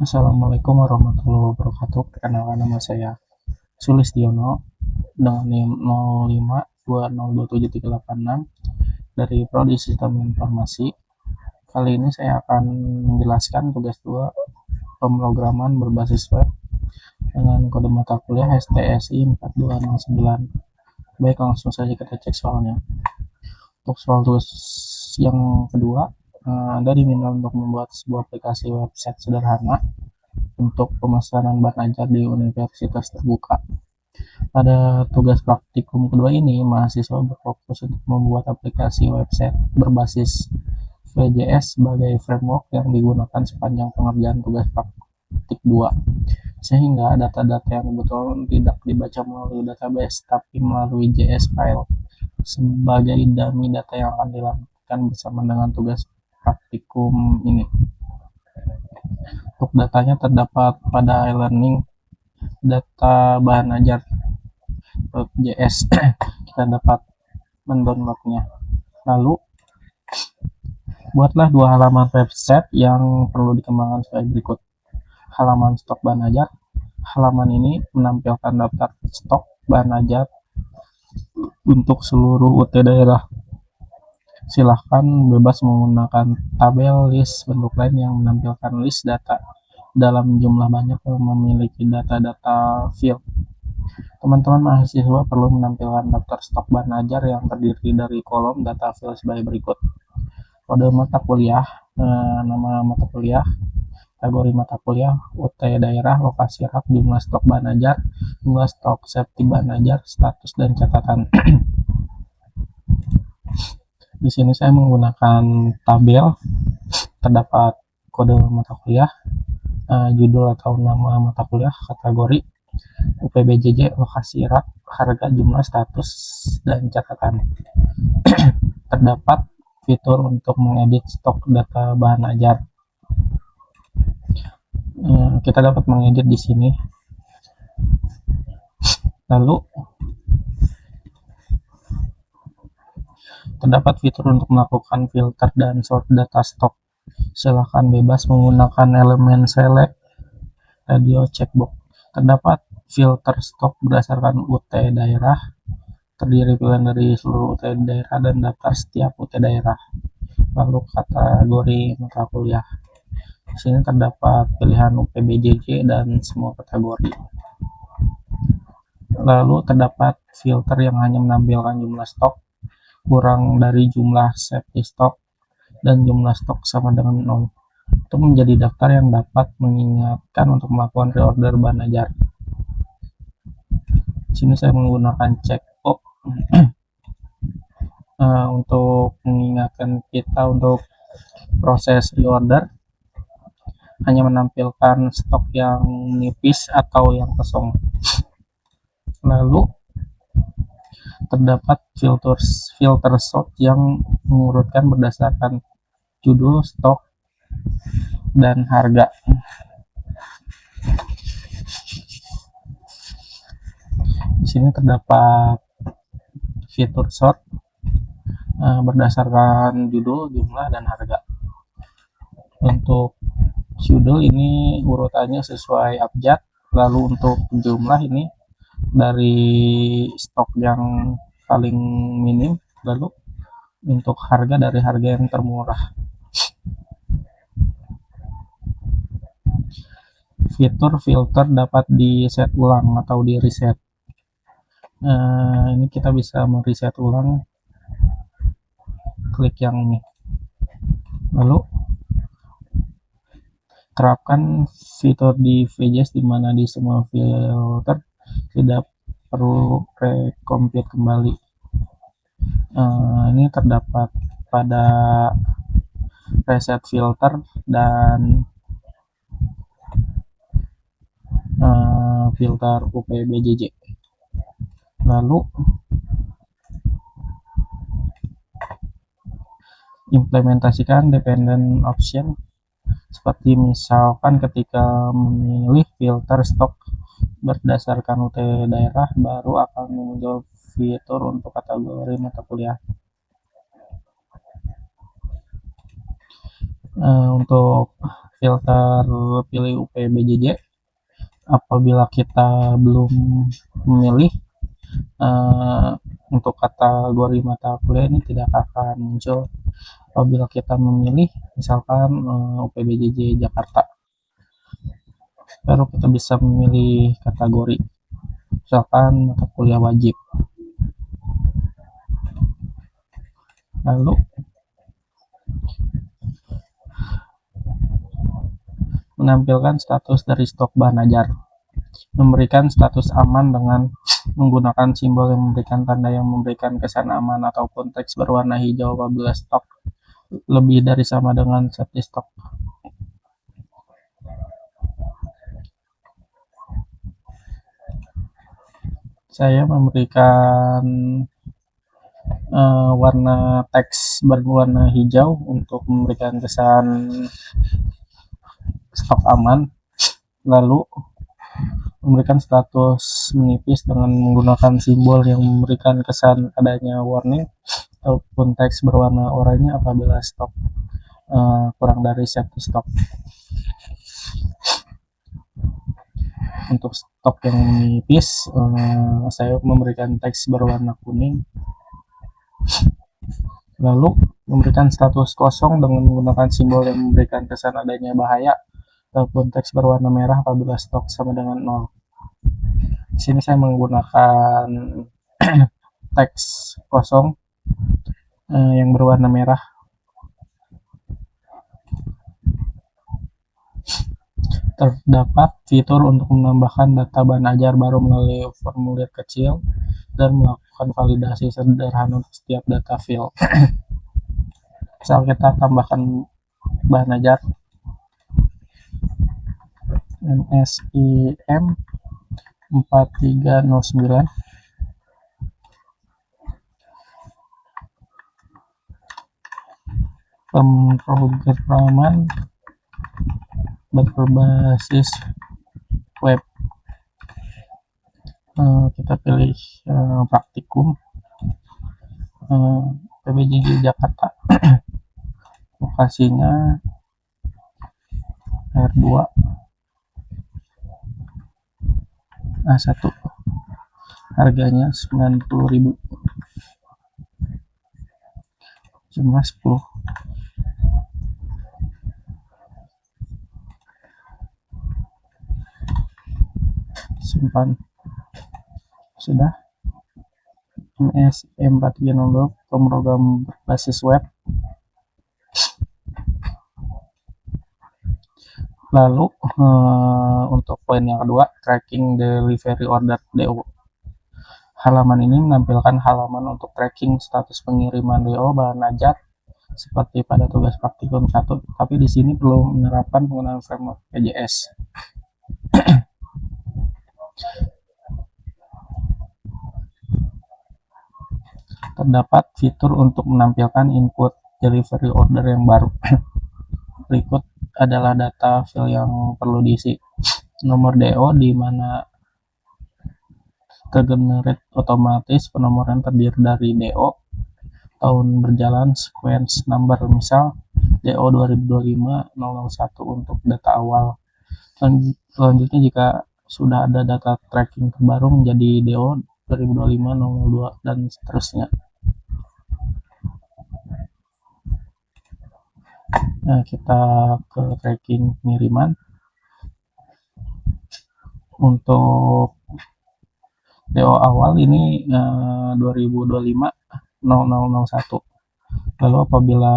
Assalamualaikum warahmatullahi wabarakatuh. Perkenalkan nama saya Sulistiono dengan NIM 05202736 dari Prodi Sistem Informasi. Kali ini saya akan menjelaskan tugas 2 pemrograman berbasis web dengan kode mata kuliah STSI 4209. Baik, langsung saja kita cek soalnya. Untuk soal tugas yang kedua, Anda diminta untuk membuat sebuah aplikasi website sederhana untuk pemesanan bahan ajar di universitas terbuka. Pada tugas praktikum kedua ini, mahasiswa berfokus untuk membuat aplikasi website berbasis VJS sebagai framework yang digunakan sepanjang pengerjaan tugas praktik 2, sehingga data-data yang dibutuhkan tidak dibaca melalui database, tapi melalui JS file sebagai dummy data yang akan dilakukan bersama dengan tugas praktikum ini. Untuk datanya terdapat pada e-learning data bahan ajar .js. Kita dapat mendownloadnya. Lalu buatlah 2 halaman website yang perlu dikembangkan sebagai berikut. Halaman stok bahan ajar. Halaman ini menampilkan daftar stok bahan ajar untuk seluruh UT daerah. Silahkan bebas menggunakan tabel, list, bentuk lain yang menampilkan list data dalam jumlah banyak yang memiliki data-data field. Teman-teman mahasiswa perlu menampilkan daftar stok bahan ajar yang terdiri dari kolom data field sebagai berikut. Kode mata kuliah, nama mata kuliah, kategori mata kuliah, UT daerah, lokasi rak, jumlah stok bahan ajar, jumlah stok safety bahan ajar, status dan catatan. Di sini saya menggunakan tabel, terdapat kode mata kuliah, judul atau nama mata kuliah, kategori, UPBJJ, lokasi rak, harga, jumlah, status, dan catatan. Terdapat fitur untuk mengedit stok data bahan ajar. Kita dapat mengedit di sini. Lalu terdapat fitur untuk melakukan filter dan sort data stok. Silakan bebas menggunakan elemen select, radio, checkbox. Terdapat filter stok berdasarkan UT daerah, terdiri pilihan dari seluruh UT daerah dan daftar setiap UT daerah. Lalu kategori mata kuliah. Di sini terdapat pilihan UPBJJ dan semua kategori. Lalu terdapat filter yang hanya menampilkan jumlah stok kurang dari jumlah safety stok dan jumlah stok sama dengan 0. Itu menjadi daftar yang dapat mengingatkan untuk melakukan reorder bahan ajar. Di sini saya menggunakan checkbox untuk mengingatkan kita untuk proses reorder, hanya menampilkan stok yang nipis atau yang kosong. Lalu terdapat filter sort yang mengurutkan berdasarkan judul, stok, dan harga. Di sini terdapat fitur sort berdasarkan judul, jumlah, dan harga. Untuk judul ini urutannya sesuai abjad, lalu untuk jumlah ini dari stok yang paling minim, lalu untuk harga dari harga yang termurah. Fitur filter dapat di set ulang atau di reset. Ini kita bisa mereset ulang, klik yang ini. Lalu terapkan fitur di VJS di mana di semua filter tidak perlu recompute kembali. Ini terdapat pada reset filter dan filter UPBJJ. Lalu implementasikan dependent option, seperti misalkan ketika memilih filter stok berdasarkan UT daerah, baru akan muncul fitur untuk kategori mata kuliah. Untuk filter pilih UPBJJ. Apabila kita belum memilih, untuk kategori mata kuliah ini tidak akan muncul. Apabila kita memilih misalkan UPBJJ Jakarta, baru kita bisa memilih kategori misalkan mata kuliah wajib. Lalu menampilkan status dari stok bahan ajar, memberikan status aman dengan menggunakan simbol yang memberikan tanda yang memberikan kesan aman ataupun teks berwarna hijau apabila stok lebih dari sama dengan safety stock. Saya memberikan warna teks berwarna hijau untuk memberikan kesan stok aman, lalu memberikan status menipis dengan menggunakan simbol yang memberikan kesan adanya warning ataupun teks berwarna oranye apabila stok kurang dari safety stock. Untuk stok yang menipis, saya memberikan teks berwarna kuning, lalu memberikan status kosong dengan menggunakan simbol yang memberikan kesan adanya bahaya ataupun teks berwarna merah apabila stok sama dengan 0. Di sini saya menggunakan teks kosong yang berwarna merah. Terdapat fitur untuk menambahkan data bahan ajar baru melalui formulir kecil dan melakukan validasi sederhana untuk setiap data field. Misal kita tambahkan bahan ajar NSIM 4309, pemrograman berbasis web. Kita pilih praktikum PBJJ Jakarta. Lokasinya R2 A1, harganya 90.000, jumlah 10. Simpan. Sudah. NSIM 4309 pemrogram berbasis web. Lalu untuk poin yang kedua, tracking delivery order DO. Halaman ini menampilkan halaman untuk tracking status pengiriman DO bahan ajar seperti pada tugas praktikum 1, tapi di sini perlu menerapkan penggunaan framework PJS. Terdapat fitur untuk menampilkan input delivery order yang baru. Berikut adalah data file yang perlu diisi. Nomor DO di mana tergenerate otomatis, penomoran terdiri dari DO, tahun berjalan, sequence number, misal DO 2025-001 untuk data awal. Selanjutnya jika sudah ada data tracking terbaru menjadi DO 2025-002 dan seterusnya. Nah, kita ke tracking pengiriman. Untuk DO awal ini 2025-0001. Lalu apabila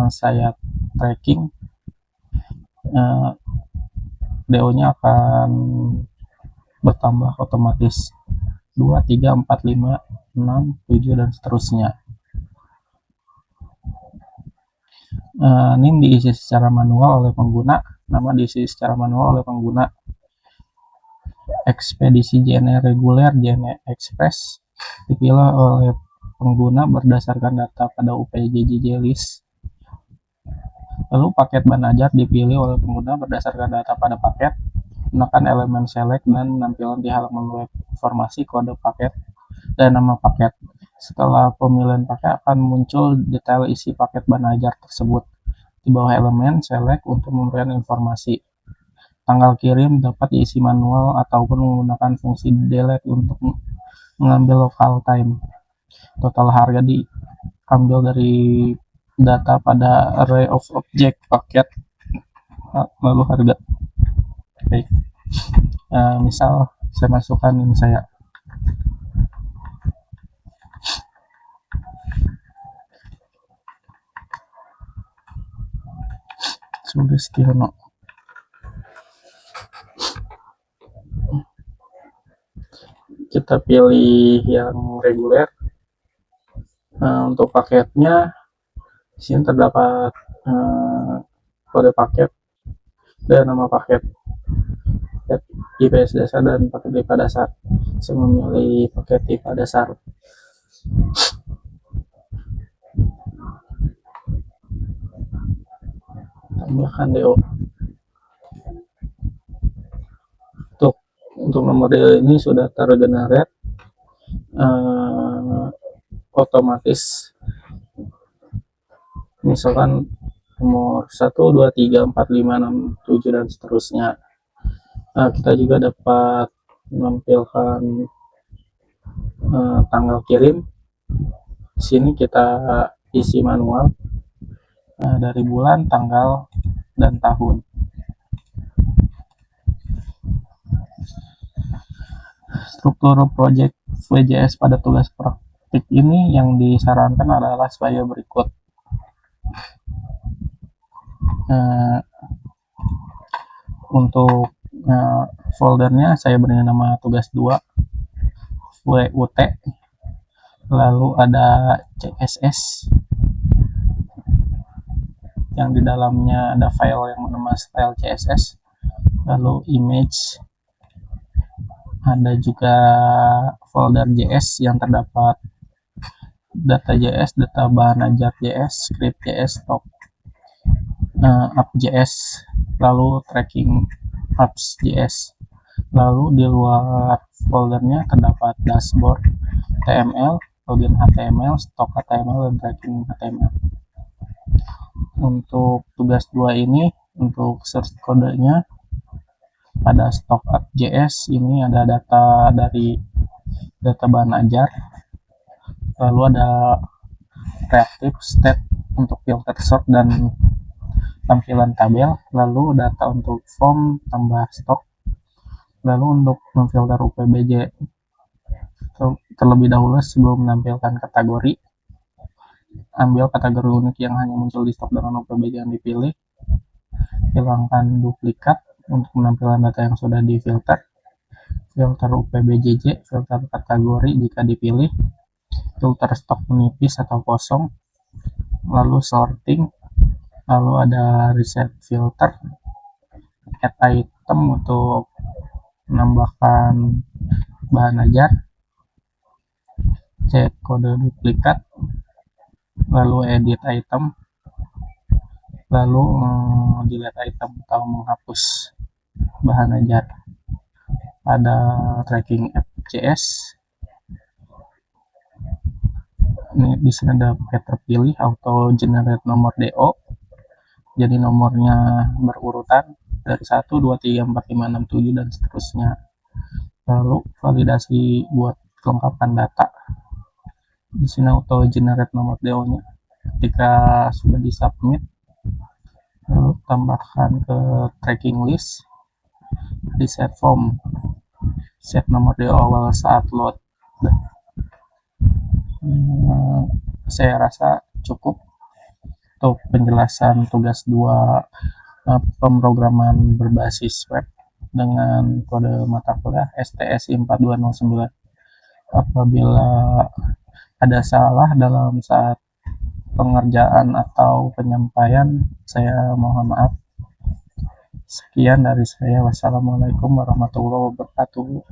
saya tracking, DO-nya akan bertambah otomatis 2, 3, 4, 5, 6, 7 dan seterusnya. NIM diisi secara manual oleh pengguna, nama diisi secara manual oleh pengguna. Ekspedisi JNE reguler, JNE Express dipilih oleh pengguna berdasarkan data pada UPJJ list. Lalu paket bahan ajar dipilih oleh pengguna berdasarkan data pada paket. Gunakan elemen select dan menampilkan di halaman web informasi kode paket dan nama paket. Setelah pemilihan paket akan muncul detail isi paket bahan ajar tersebut. Di bawah elemen, select untuk memberikan informasi. Tanggal kirim dapat diisi manual ataupun menggunakan fungsi delete untuk mengambil local time. Total harga diambil dari data pada array of object paket, lalu harga. Baik. Misal saya masukkan ini saya Sulistiono. Kita pilih yang reguler. Untuk paketnya di sini terdapat kode paket dan nama paket, IPS dasar dan paket IPA dasar. Saya memilih paket IPA dasar. Tambahkan DO. Untuk nomor DO ini sudah tergenerate otomatis, misalkan nomor 1, 2, 3, 4, 5, 6, 7 dan seterusnya. Kita juga dapat menampilkan tanggal kirim. Di sini kita isi manual dari bulan, tanggal, dan tahun. Struktur project VJS pada tugas praktik ini yang disarankan adalah sebagai berikut. Untuk foldernya saya beri nama tugas 2 WUT, lalu ada CSS yang di dalamnya ada file yang bernama style CSS, lalu image, ada juga folder JS yang terdapat data JS, data bahan ajar JS, script JS, stock app JS, lalu tracking apps JS. Lalu di luar foldernya terdapat dashboard HTML, login HTML, stock HTML, dan tracking HTML. Untuk tugas 2 ini, untuk source kodenya pada stock app JS ini ada data dari data bahan ajar, lalu ada reactive state untuk filter sort dan tampilan tabel, lalu data untuk form tambah stok, lalu untuk memfilter UPBJ terlebih dahulu sebelum menampilkan kategori, ambil kategori unik yang hanya muncul di stok dengan UPBJ yang dipilih, hilangkan duplikat untuk penampilan data yang sudah difilter, filter UPBJJ, filter kategori jika dipilih, filter stok menipis atau kosong, lalu sorting, lalu ada reset filter, add item untuk menambahkan bahan ajar, cek kode duplikat, lalu edit item, lalu delete item atau menghapus bahan ajar. Ada tracking app JS. Ini di sini ada paket terpilih auto generate nomor DO. Jadi nomornya berurutan dari 1, 2, 3, 4, 5, 6, 7 dan seterusnya. Lalu validasi buat kelengkapan data. Di sini auto generate nomor DO-nya. Ketika sudah disubmit, lalu tambahkan ke tracking list, di set form, set nomor DO awal saat load. Saya rasa cukup untuk penjelasan tugas 2 pemrograman berbasis web dengan kode mata kuliah STSI 4209. Apabila ada salah dalam saat pengerjaan atau penyampaian, saya mohon maaf. Sekian dari saya. Wassalamualaikum warahmatullahi wabarakatuh.